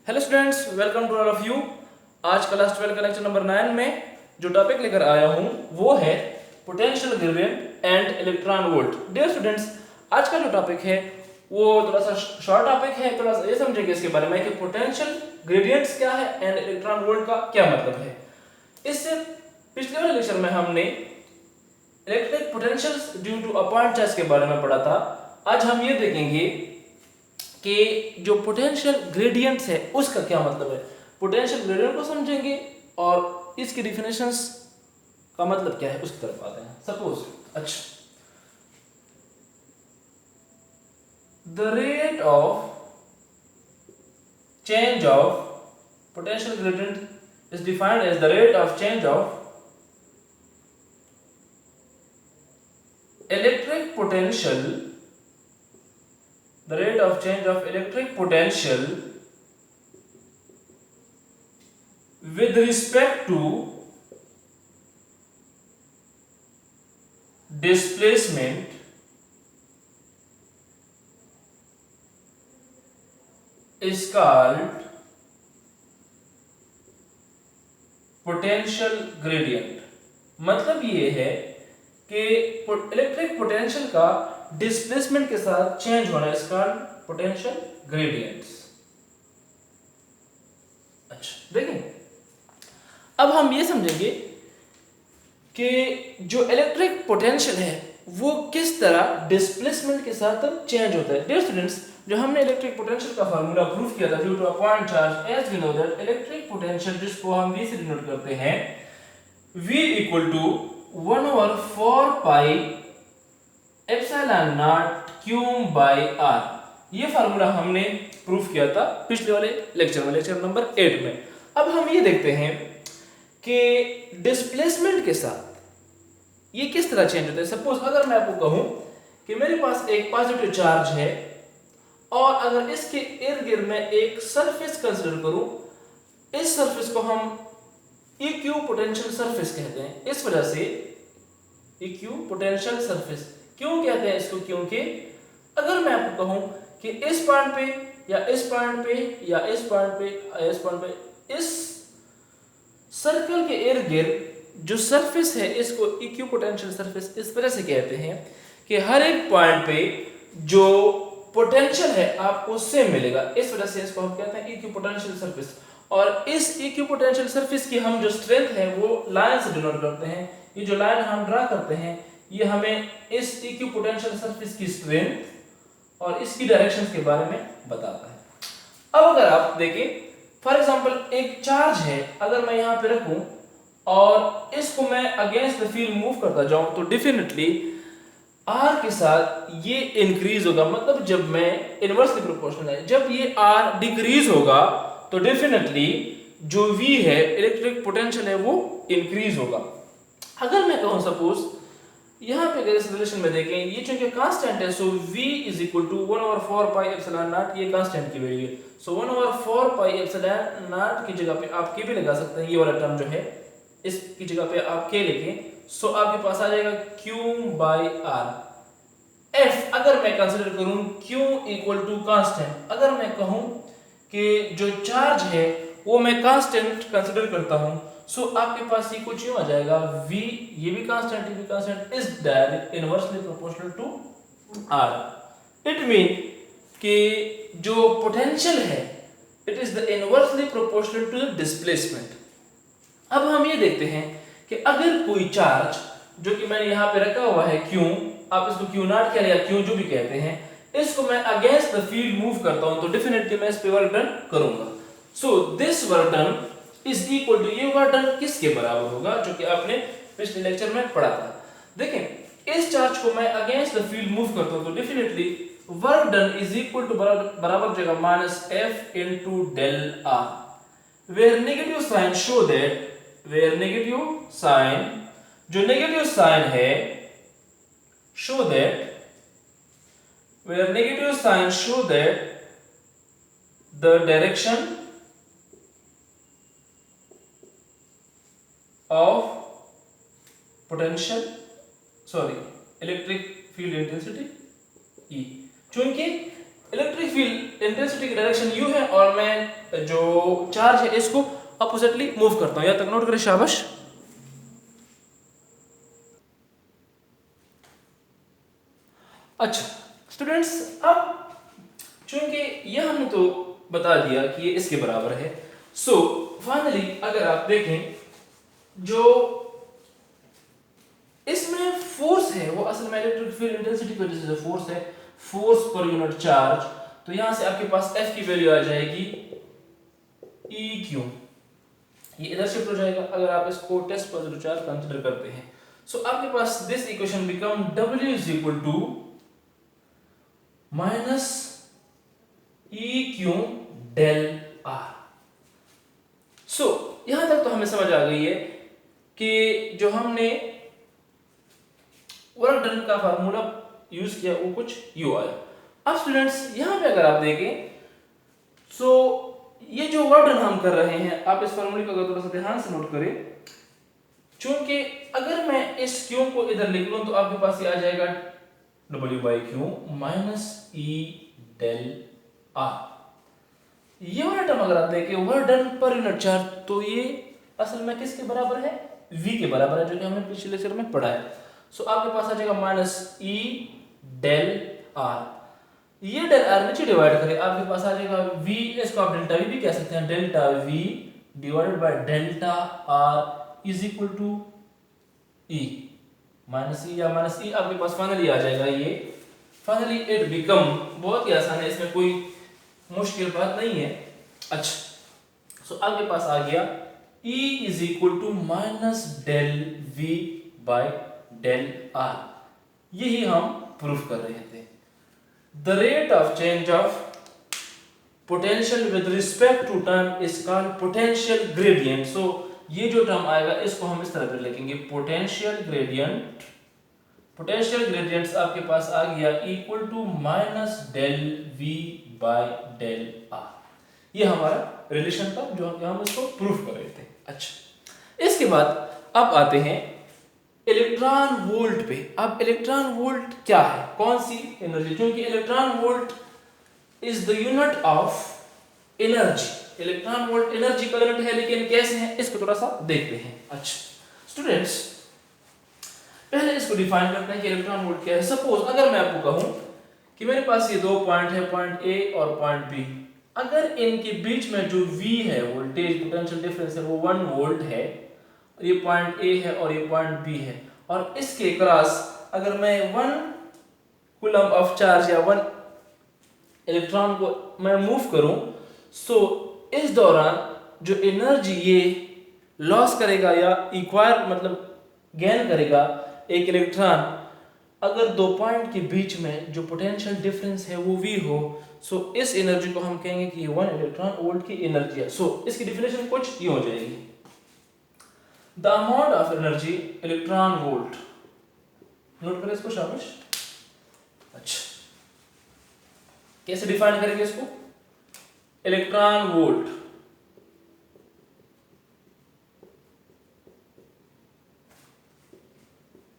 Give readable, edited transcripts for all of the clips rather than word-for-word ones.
Hello students, welcome to all of you. आज class 12 का lecture number 9 में जो टॉपिक लेकर आया हूं वो है potential gradient and electron volt. Dear students, आज का जो टॉपिक है वो थोड़ा सा शॉर्ट टॉपिक है। थोड़ा सा ये समझेंगे इसके बारे में कि पोटेंशियल ग्रेडियंट्स क्या है एंड इलेक्ट्रॉन वोल्ट का क्या मतलब है। इससे पिछले वाले लेक्चर में हमने electric potentials due to a point charge के बारे में पढ़ा था। आज हम ये देखेंगे कि जो पोटेंशियल ग्रेडियंट्स है उसका क्या मतलब है। पोटेंशियल ग्रेडियंट को समझेंगे और इसकी डिफिनेशंस का मतलब क्या है उसकी तरफ आते हैं। Suppose the rate of change of potential gradient is defined as the rate of change of electric potential, the rate of change of electric potential with respect to displacement is called potential gradient। मतलब ये है कि electric potential का displacement के साथ change होना इसका potential gradients. अच्छा देखिए, अब हम ये समझेंगे कि जो इलेक्ट्रिक पोटेंशियल है वो किस तरह डिस्प्लेसमेंट के साथ चेंज होता है। डियर स्टूडेंट्स, जो हमने इलेक्ट्रिक पोटेंशियल का फार्मूला प्रूफ किया था due to a point charge, as we know that electric potential जिसको हम V से डिनोट करते हैं, V equal to 1/4 pi epsilon naught Q by R। ये फार्मूला हमने प्रूफ किया था पिछले वाले लेक्चर में, लेक्चर नंबर 8 में। अब हम ये देखते हैं कि डिस्प्लेसमेंट के साथ ये किस तरह चेंज होता है। सपोज अगर मैं आपको कहूं कि मेरे पास एक पॉजिटिव चार्ज है और अगर इसके इर्द गिर्द में एक सरफेस कंसीडर करूं, इस सरफेस को हम EQ पोटेंशियल सरफेस कहते हैं। इस वजह से EQ पोटेंशियल सरफेस क्यों कहते हैं इसको, क्योंकि अगर मैं आपको कहूं कि इस पॉइंट पे या इस पॉइंट पे या इस पॉइंट पे या इस पॉइंट पे, इस सर्कल के इर्द गिर्द जो सरफेस है इसको EQ पोटेंशियल सरफेस इस वजह से कहते हैं कि हर एक पॉइंट पे जो पोटेंशियल है आपको सेम मिलेगा। इस वजह से इसको हम कहते हैं EQ पोटेंशियल सरफेस। और इस EQ पोटेंशियल सरफेस की हम जो स्ट्रेंथ है वो लाइन से डिनोट करते हैं। ये जो लाइन हम ड्रा करते हैं ये हमें इस EQ पोटेंशियल सरफेस की स्ट्रेंथ और इसकी डायरेक्शंस के बारे में बताता है। अब अगर आप देखें, फॉर एग्जांपल एक चार्ज है, अगर मैं यहाँ पे रखूं और इसको मैं अगेंस्ट द फील्ड मूव करता जाऊं तो डेफिनेटली R के साथ ये इंक्रीज होगा। मतलब जब मैं इनवर्सली प्रोपोर्शनल है, जब ये R डिक्रीज होगा तो डेफिनेटली जो V है इलेक्ट्रिक पोटेंशियल है वो इंक्रीज होगा। अगर मैं कहूं सपोज यहां पे अगर इस रिलेशन में देखें, ये चूंकि कांस्टेंट है, so V is equal to 1/4 pi epsilon naught, ये कांस्टेंट की वैल्यू है। सो 1/4 पाई एप्सिलॉन नॉट की जगह पे आप K भी लगा सकते हैं। ये वाला टर्म जो है इसकी जगह पे आप K लिखें, सो आपके पास आ जाएगा Q बाई R। F अगर मैं कंसीडर करूं Q इक्वल टू कांस्टेंट, अगर मैं कहूं कि जो चार्ज है वो मैं कांस्टेंट कंसीडर करता हूं, सो आपके पास ये कुछ यूं आ जाएगा V, ये भी कांस्टेंट, ये भी constant, is direct inversely proportional to R। It mean कि जो पोटेंशियल है it is the inversely proportional to the displacement. अब हम ये देखते हैं कि अगर कोई चार्ज जो कि मैंने यहां पे रखा हुआ है Q, आप इसको Q नॉट कह या Q जो भी कहते हैं, इसको मैं अगेंस्ट द फील्ड मूव करता हूं तो डेफिनेटली मैं इस पे वर्क डन करूंगा। So this work done is equal to, ये वर्क डन किसके बराबर होगा जो कि आपने पिछले लेक्चर में पढ़ा था। देखें, इस चार्ज को मैं अगेंस्ट द फील्ड मूव करता हूं तो definitely work done is equal to बराबर हो जाएगा -F into del R, where negative sign show that, where negative sign, जो नेगेटिव साइन है show that, where negative sign show that the direction of potential, sorry, electric field intensity E, चूंकि electric field intensity की direction you है और मैं जो charge है इसको अपोजिटली मूव करता हूं। यहां तक नोट करें, शाबाश। अच्छा स्टूडेंट्स, अब चूंकि यह हमने तो बता दिया कि ये इसके बराबर है, सो फाइनली अगर आप देखें जो इसमें फोर्स है वो असल में इलेक्ट्रिक फील्ड इंटेंसिटी की वजह से जो फोर्स है, फोर्स पर यूनिट चार्ज, तो यहां से आपके पास F की वैल्यू आ जाएगी EQ, ये इधर शिफ्ट हो जाएगा अगर आप इसको टेस्ट पॉजिटिव चार्ज कंसीडर करते हैं। सो आपके पास this equation become W is equal to minus EQ del R। So यहां तक तो हमें समझ आ गई है कि जो हमने वर्क डन का फार्मूला यूज किया वो कुछ यू आया। अब स्टूडेंट्स यहां पे अगर आप देखें सो ये जो वर्क डन हम कर रहे हैं, आप इस फार्मूले को अगर थोड़ा सा ध्यान से नोट करें, चूंकि अगर मैं इस Q को इधर लिख लूं तो आपके पास ये आ जाएगा W by Q minus E del R। ये वाला टर्म अगर आप देखें वर्क डन पर यूनिट चार्ज, तो ये असल में किसके बराबर है? V के बराबर है, जो कि हमने पिछले लेक्चर में पढ़ा है। सो आपके पास आ जाएगा माइनस E डेल R। ये डेल R नीचे डिवाइड करें, आपके पास आ जाएगा V, इसको आप डेल्टा V भी कह सकते हैं, delta V divided by delta R is equal to E minus E, या माइनस E आपके पास फाइनली आ जाएगा ये। फाइनली इट बिकम, बहुत ही आसान है, इसमें कोई मुश्किल बात नहीं है। अच्छा सो आपके पास आ गया E is equal to minus del V by del R। यही हम प्रूफ कर रहे थे। The rate of change of potential with respect to time is called potential gradient. So ये जो टर्म आएगा इसको हम इस तरह पे लिखेंगे, पोटेंशियल ग्रेडियंट। पोटेंशियल ग्रेडियंट्स आपके पास आ गया equal to minus del V by del R। ये हमारा रिलेशन था जो हम इसको प्रूफ कर रहे थे। अच्छा इसके बाद अब आते हैं इलेक्ट्रॉन वोल्ट पे। अब इलेक्ट्रॉन वोल्ट क्या है, कौन सी एनर्जी? क्योंकि electron volt is the unit of energy. Electron volt energy का यूनिट है, लेकिन कैसे है इसको थोड़ा सा देखते हैं। अच्छा स्टूडेंट्स, पहले इसको डिफाइन करते हैं कि इलेक्ट्रॉन वोल्ट क्या है। सपोज अगर मैं आपको कहूं कि मेरे पास ये दो पॉइंट है, पॉइंट ए और पॉइंट बी, अगर इनके बीच में जो V है, वोल्टेज पोटेंशियल डिफरेंस है, वो 1 वोल्ट है, ये पॉइंट ए है और ये पॉइंट बी है, और इसके क्रॉस अगर मैं 1 कूलम ऑफ चार्ज या 1 इलेक्ट्रॉन को मैं मूव करूं, सो इस दौरान जो एनर्जी ये लॉस करेगा या इक्वायर मतलब गेन करेगा एक इलेक्ट्रॉन, अगर दो पॉइंट के बीच में जो पोटेंशियल डिफरेंस है वो V हो, सो इस एनर्जी को हम कहेंगे कि ये 1 इलेक्ट्रॉन वोल्ट की एनर्जी है। सो इसकी डेफिनेशन कुछ ये हो जाएगी, the amount of energy electron volt. Note करें इसको, शाबाश। अच्छा कैसे डिफाइन करेंगे इसको? Electron volt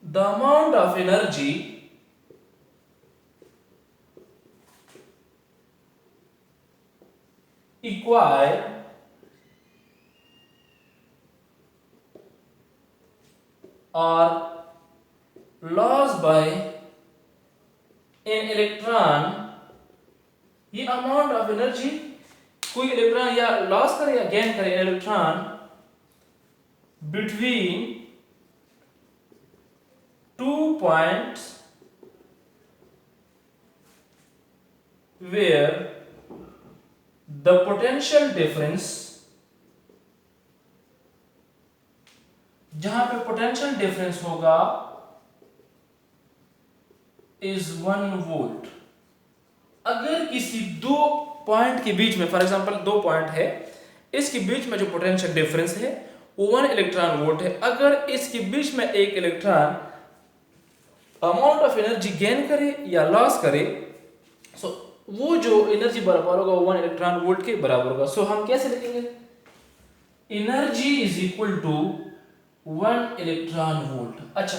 the amount of energy acquired or lost by an electron, ये अमाउंट ऑफ एनर्जी कोई इलेक्ट्रॉन या लॉस करे या गेन करे electron between 2 points where the potential difference, जहां पे पोटेंशियल डिफरेंस होगा is 1 वोल्ट। अगर किसी दो पॉइंट के बीच में, फॉर एग्जांपल दो पॉइंट है, इसके बीच में जो पोटेंशियल डिफरेंस है वो 1 इलेक्ट्रॉन वोल्ट है, अगर इसके बीच में एक electron amount of energy gain करे या लॉस करे, सो वो जो एनर्जी बराबर होगा वो 1 इलेक्ट्रॉन वोल्ट के बराबर होगा। सो हम कैसे लिखेंगे? Energy is equal to 1 electron volt. अच्छा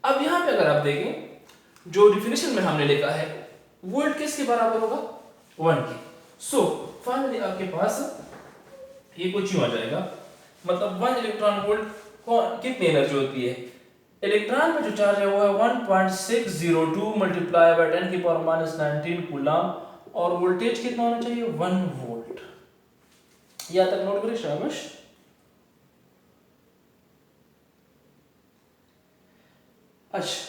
अब यहां पे अगर आप देखें जो डिफिनेशन में हमने लिखा है, वोल्ट किसके बराबर होगा? 1 की। सो फाइनली आपके पास ये कुछ यूं आ जाएगा, मतलब 1 इलेक्ट्रॉन वोल्ट कितनी एनर्जी होती है? इलेक्ट्रॉन में जो चार्ज है वो है 1.602 मल्टीप्लाई बाय 10 की पावर माइनस 19 कूलम, और वोल्टेज कितना होना चाहिए? 1 वोल्ट। यहां तक नोट करें, शाबाश। अच्छा,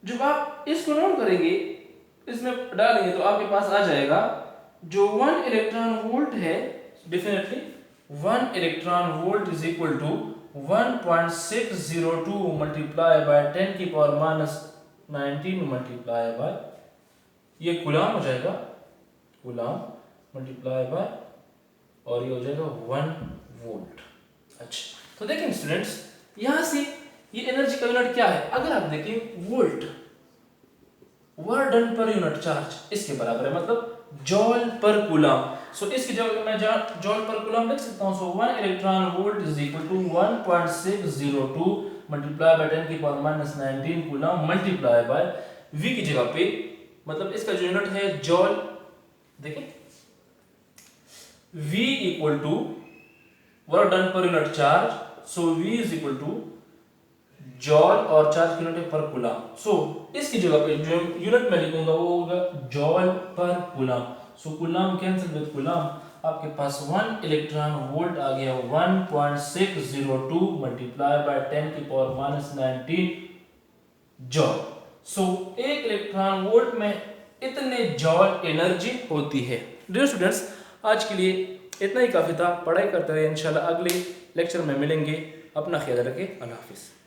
जब आप इसको नोट करेंगे, इसमें डालेंगे तो आपके पास आ जाएगा जो 1 इलेक्ट्रॉन वोल्ट है, definitely 1 electron volt is equal to 1.602 multiply by 10 की पावर माइनस 19 मल्टीप्लाई बाय, ये कूलम हो जाएगा, कूलम मल्टीप्लाई बाय, और ये हो जाएगा 1 वोल्ट। अच्छा, तो देखें स्टूडेंट्स, यहां से ये एनर्जी का यूनिट क्या है? अगर आप देखें वोल्ट, वर्क डन पर यूनिट चार्ज, इसके बराबर है, मतलब जॉल पर कूलम। सो इसकी जगह मैं जॉल पर कूलम लिख सकता हूं। So 1 electron volt is equal to 1.602 multiply by 10 की power minus 19 coulomb multiply by v की जगह पे, मतलब इसका जो यूनिट है जॉल, देखिए v equal to work done पर unit charge, so v is equal to joule और चार्ज की यूनिट है पर कूलम। सो इसकी जगह पे जो यूनिट मैं लिखूंगा वो होगा जॉल पर coulomb. So coulomb cancel with coulomb, आपके पास 1 इलेक्ट्रॉन वोल्ट आ गया 1.602 मल्टीप्लाई बाय 10 की पावर माइनस 19 जॉल। सो एक इलेक्ट्रॉन वोल्ट में इतने जॉल एनर्जी होती है। डियर स्टूडेंट्स, आज के लिए इतना ही काफी था। पढ़ाई करते रहे, इंशाल्लाह अगले लेक्चर में मिलेंगे। अपना ख्याल रखें। अल्लाह हाफिज।